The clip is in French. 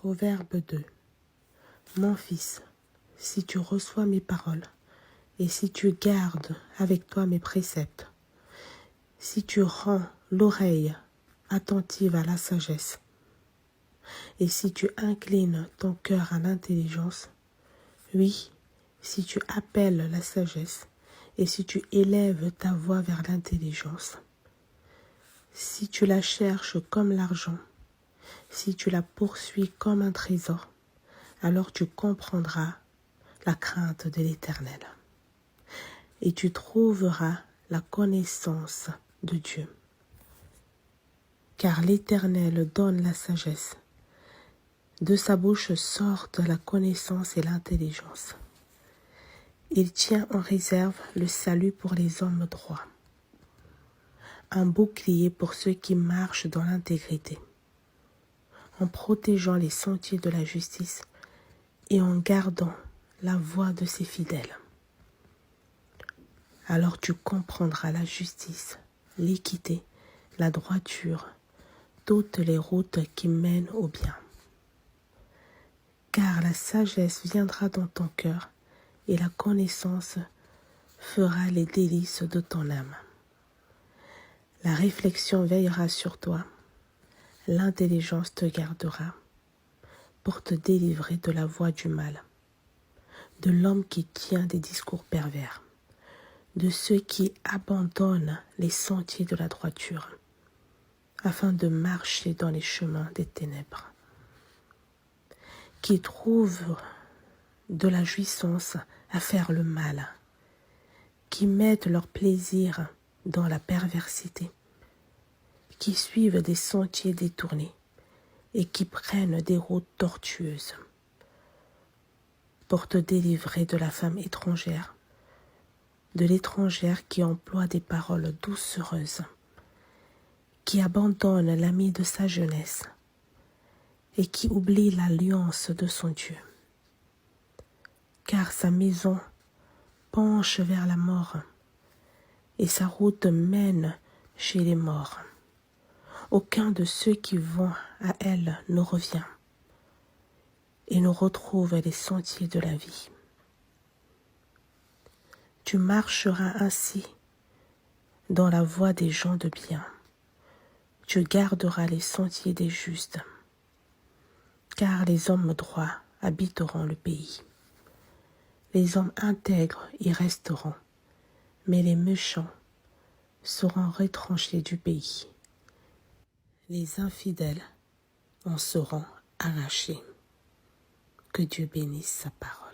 Proverbe 2. Mon fils, si tu reçois mes paroles, et si tu gardes avec toi mes préceptes, si tu rends l'oreille attentive à la sagesse, et si tu inclines ton cœur à l'intelligence, oui, si tu appelles la sagesse, et si tu élèves ta voix vers l'intelligence, si tu la cherches comme l'argent, si tu la poursuis comme un trésor, alors tu comprendras la crainte de l'Éternel, et tu trouveras la connaissance de Dieu. Car l'Éternel donne la sagesse, de sa bouche sortent la connaissance et l'intelligence. Il tient en réserve le salut pour les hommes droits, un bouclier pour ceux qui marchent dans l'intégrité, en protégeant les sentiers de la justice et en gardant la voie de ses fidèles. Alors tu comprendras la justice, l'équité, la droiture, toutes les routes qui mènent au bien. Car la sagesse viendra dans ton cœur et la connaissance fera les délices de ton âme. La réflexion veillera sur toi, l'intelligence te gardera pour te délivrer de la voie du mal, de l'homme qui tient des discours pervers, de ceux qui abandonnent les sentiers de la droiture, afin de marcher dans les chemins des ténèbres, qui trouvent de la jouissance à faire le mal, qui mettent leur plaisir dans la perversité, qui suivent des sentiers détournés et qui prennent des routes tortueuses pour te délivrer de la femme étrangère, de l'étrangère qui emploie des paroles doucereuses, qui abandonne l'ami de sa jeunesse et qui oublie l'alliance de son Dieu. Car sa maison penche vers la mort et sa route mène chez les morts. Aucun de ceux qui vont à elle ne revient et ne retrouve les sentiers de la vie. Tu marcheras ainsi dans la voie des gens de bien. Tu garderas les sentiers des justes, car les hommes droits habiteront le pays. Les hommes intègres y resteront, mais les méchants seront retranchés du pays. Les infidèles en seront arrachés. Que Dieu bénisse sa parole.